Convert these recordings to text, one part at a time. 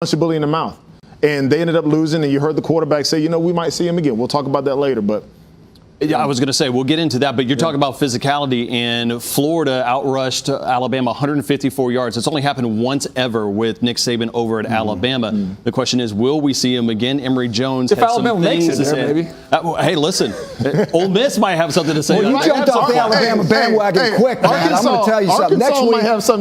punched the bully in the mouth. And they ended up losing, and you heard the quarterback say, we might see him again. We'll talk about that later, but. Yeah, I was going to say, we'll get into that, but you're talking about physicality, and Florida outrushed Alabama 154 yards. It's only happened once ever with Nick Saban over at Alabama. The question is, will we see him again? Emory Jones if had Alabama some things makes it to there, say. maybe. Hey, listen, Ole Miss might have something to say. Well, you jumped off the Alabama bandwagon quick, man. I'm going to tell you something.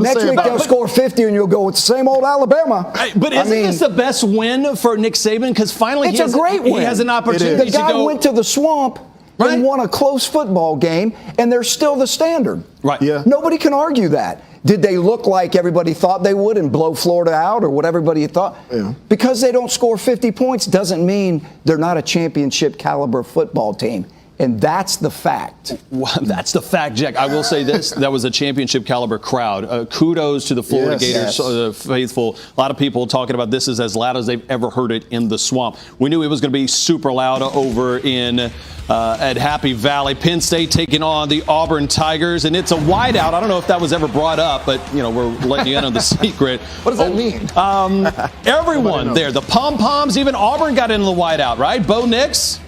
Next week they'll score 50, and you'll go, it's the same old Alabama. But isn't this the best win for Nick Saban? Because finally it's a great win. He has an opportunity to go. The guy went to the swamp. Right. And won a close football game, and they're still the standard. Right. Yeah. Nobody can argue that. Did they look like everybody thought they would and blow Florida out or what everybody thought? Yeah. Because they don't score 50 points doesn't mean they're not a championship caliber football team. And that's the fact. Well, that's the fact, Jack. I will say this. That was a championship caliber crowd. Kudos to the Florida Gators faithful. A lot of people talking about this is as loud as they've ever heard it in the swamp. We knew it was going to be super loud over in at Happy Valley. Penn State taking on the Auburn Tigers, and it's a wideout. I don't know if that was ever brought up, but, we're letting you in on the secret. What does that mean? Everyone there, the pom-poms, even Auburn got into the wideout, right? Bo Nix,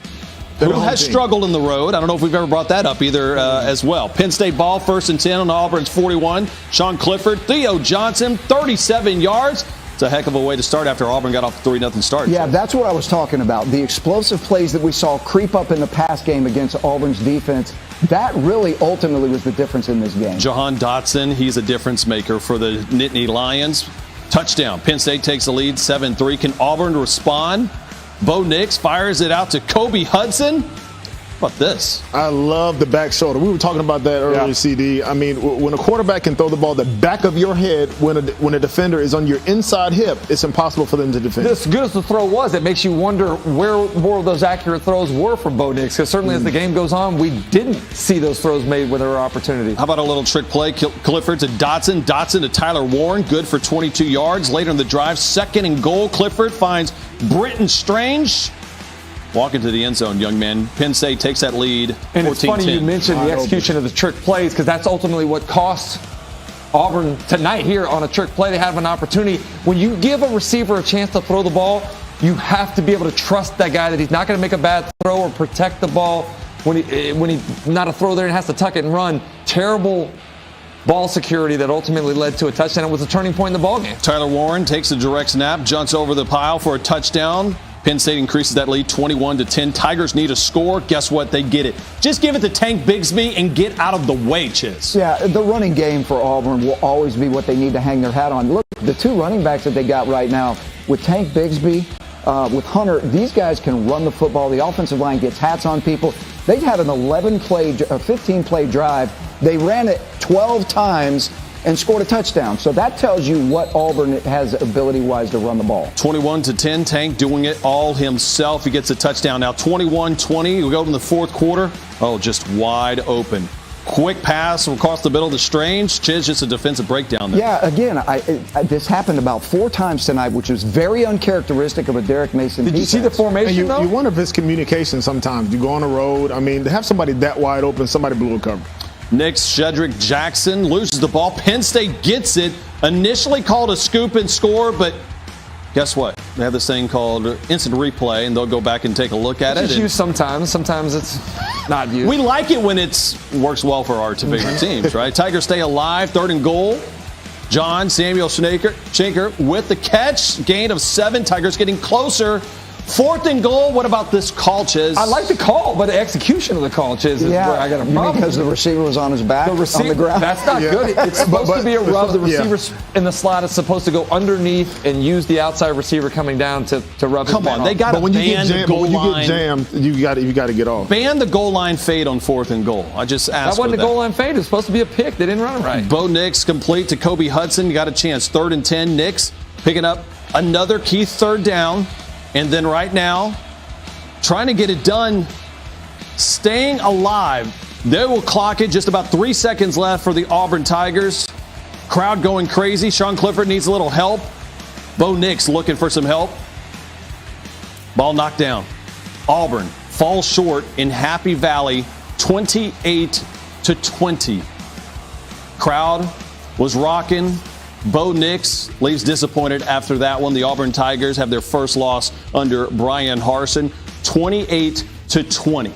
who has struggled in the road. I don't know if we've ever brought that up either as well. Penn State ball, 1st and 10 on Auburn's 41. Sean Clifford, Theo Johnson, 37 yards. It's a heck of a way to start after Auburn got off a 3-0 start. Yeah, that's what I was talking about. The explosive plays that we saw creep up in the pass game against Auburn's defense, that really ultimately was the difference in this game. Jahan Dotson, he's a difference maker for the Nittany Lions. Touchdown. Penn State takes the lead, 7-3. Can Auburn respond? Bo Nix fires it out to Kobe Hudson. How about this? I love the back shoulder. We were talking about that earlier, CD. I mean, when a quarterback can throw the ball the back of your head when a defender is on your inside hip, it's impossible for them to defend. As good as the throw was, it makes you wonder where more of those accurate throws were from Bo Nix, because certainly as the game goes on, we didn't see those throws made when there were opportunities. How about a little trick play? Clifford to Dotson. Dotson to Tyler Warren. Good for 22 yards. Later in the drive, 2nd and goal. Clifford finds Britton Strange. Walking to the end zone, young man. Penn State takes that lead, 14-10. And it's funny you mentioned the execution of the trick plays, because that's ultimately what cost Auburn tonight here on a trick play. They have an opportunity. When you give a receiver a chance to throw the ball, you have to be able to trust that guy that he's not going to make a bad throw or protect the ball when he's not a throw there and has to tuck it and run. Terrible ball security that ultimately led to a touchdown. It was a turning point in the ballgame. Tyler Warren takes a direct snap, jumps over the pile for a touchdown. Penn State increases that lead 21-10. Tigers need a score. Guess what? They get it. Just give it to Tank Bigsby and get out of the way, Chiz. Yeah, the running game for Auburn will always be what they need to hang their hat on. Look, the 2 running backs that they got right now, with Tank Bigsby, with Hunter, these guys can run the football. The offensive line gets hats on people. They've had an 15-play drive. They ran it 12 times and scored a touchdown. So that tells you what Auburn has ability-wise to run the ball. 21-10, Tank doing it all himself. He gets a touchdown. Now 21-20, we go to the 4th quarter. Oh, just wide open. Quick pass across the middle to Strange. Chiz, just a defensive breakdown there. Yeah, again, this happened about 4 times tonight, which is very uncharacteristic of a Derek Mason defense. Did you see the formation, though? You wonder if it's communication sometimes. You go on the road. I mean, to have somebody that wide open, somebody blew a cover. Nick Shedrick Jackson loses the ball. Penn State gets it. Initially called a scoop and score, but guess what? They have this thing called instant replay, and they'll go back and take a look at it. It's used sometimes. Sometimes it's not used. We like it when it works well for our favorite teams, right? Tigers stay alive. 3rd and goal. John Samuel Schenker with the catch. Gain of 7. Tigers getting closer. 4th and goal. What about this call, Chiz? I like the call, but the execution of the call, Chiz, is where I got a problem. Because the receiver was on his back on the ground? That's not good. It's supposed to be a rub. The receiver in the slot is supposed to go underneath and use the outside receiver coming down to rub Come on, they got to ban the goal line. But when you get jammed, you got to get off. Ban the goal line fade on 4th and goal. I just asked that wasn't a goal line fade. It was supposed to be a pick. They didn't run it right. Bo Nix complete to Kobe Hudson. You got a chance. 3rd and 10. Nix picking up another key 3rd down. And then right now, trying to get it done, staying alive. They will clock it. Just about 3 seconds left for the Auburn Tigers. Crowd going crazy. Sean Clifford needs a little help. Bo Nix looking for some help. Ball knocked down. Auburn falls short in Happy Valley, 28-20. Crowd was rocking. Bo Nix leaves disappointed after that one. The Auburn Tigers have their first loss under Brian Harsin, 28-20.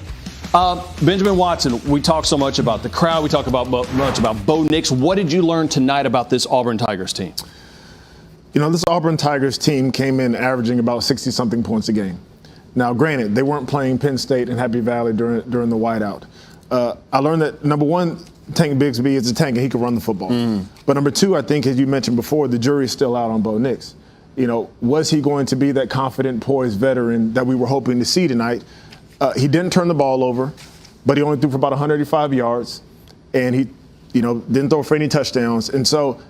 Benjamin Watson, we talk so much about the crowd. We talk much about Bo Nix. What did you learn tonight about this Auburn Tigers team? You know, this Auburn Tigers team came in averaging about 60-something points a game. Now, granted, they weren't playing Penn State and Happy Valley during the whiteout. I learned that, number one, Tank Bigsby is a tank and he can run the football. But number two, I think, as you mentioned before, the jury's still out on Bo Nix. You know, was he going to be that confident, poised veteran that we were hoping to see tonight? He didn't turn the ball over, but he only threw for about 185 yards, and he, didn't throw for any touchdowns. And so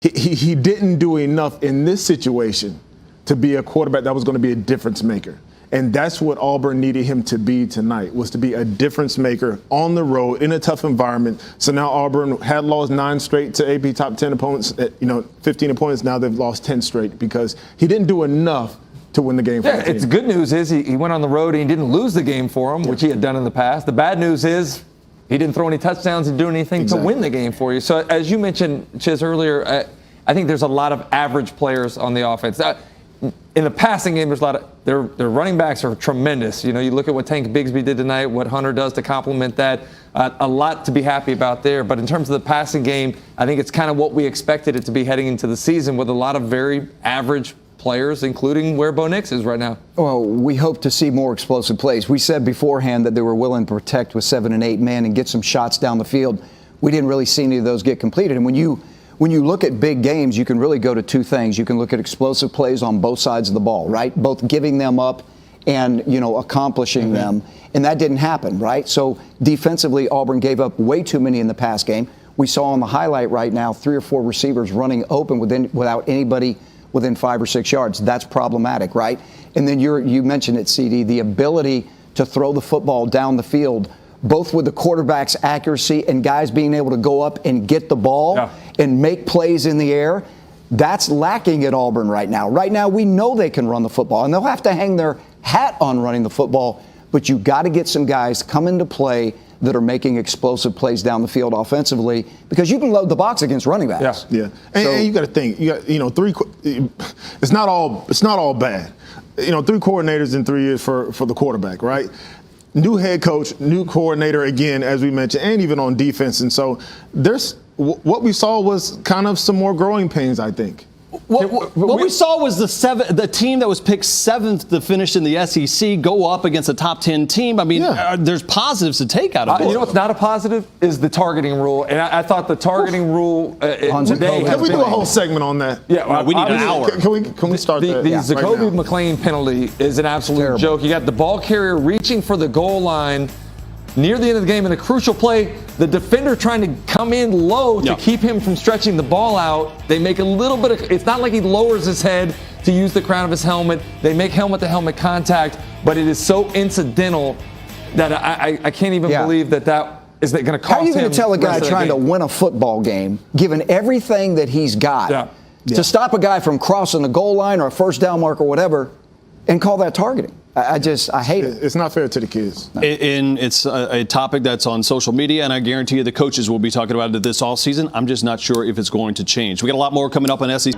he didn't do enough in this situation to be a quarterback that was going to be a difference maker. And that's what Auburn needed him to be tonight, was to be a difference maker on the road in a tough environment. So now Auburn had lost 9 straight to AP top 10 opponents, 15 opponents. Now they've lost 10 straight because he didn't do enough to win the game for the team. It's good news is he went on the road and he didn't lose the game for him, which he had done in the past. The bad news is he didn't throw any touchdowns and do anything to win the game for you. So as you mentioned, Chiz, earlier, I think there's a lot of average players on the offense. In the passing game, there's a lot of their running backs are tremendous. You look at what Tank Bigsby did tonight, what Hunter does to complement that. A lot to be happy about there. But in terms of the passing game, I think it's kind of what we expected it to be heading into the season, with a lot of very average players, including where Bo Nix is right now. Well, we hope to see more explosive plays. We said beforehand that they were willing to protect with 7 and 8 men and get some shots down the field. We didn't really see any of those get completed. And when you look at big games, you can really go to two things. You can look at explosive plays on both sides of the ball, right? Both giving them up and, accomplishing them. And that didn't happen, right? So defensively, Auburn gave up way too many in the pass game. We saw on the highlight right now 3 or 4 receivers running open without anybody within 5 or 6 yards. That's problematic, right? And then you mentioned it, CD, the ability to throw the football down the field, both with the quarterback's accuracy and guys being able to go up and get the ball and make plays in the air. That's lacking at Auburn right now. Right now, we know they can run the football, and they'll have to hang their hat on running the football, but you got to get some guys come into play that are making explosive plays down the field offensively, because you can load the box against running backs. Yeah. And you got to think, it's not all bad. 3 coordinators in 3 years for the quarterback, right? New head coach, new coordinator again, as we mentioned, and even on defense. And so what we saw was kind of some more growing pains, I think. What we saw was the team that was picked 7th to finish in the SEC go up against a top 10 team. I mean, there's positives to take out of it. You know what's not a positive is the targeting rule. And I thought the targeting rule today. Can we do a whole segment on that? Yeah, we need an hour. Can we start that? The Zacoby McClain penalty is an absolute joke. You got the ball carrier reaching for the goal line near the end of the game in a crucial play, the defender trying to come in low to keep him from stretching the ball out. They make a little bit of, it's not like he lowers his head to use the crown of his helmet. They make helmet-to-helmet contact, but it is so incidental that I can't even believe that is going to cost him. How are you going to tell a guy trying to win a football game, given everything that he's got, to stop a guy from crossing the goal line or a first down mark or whatever, and call that targeting? I hate it. It's not fair to the kids. No. It's a topic that's on social media, and I guarantee you the coaches will be talking about it this offseason. I'm just not sure if it's going to change. We got a lot more coming up on SEC.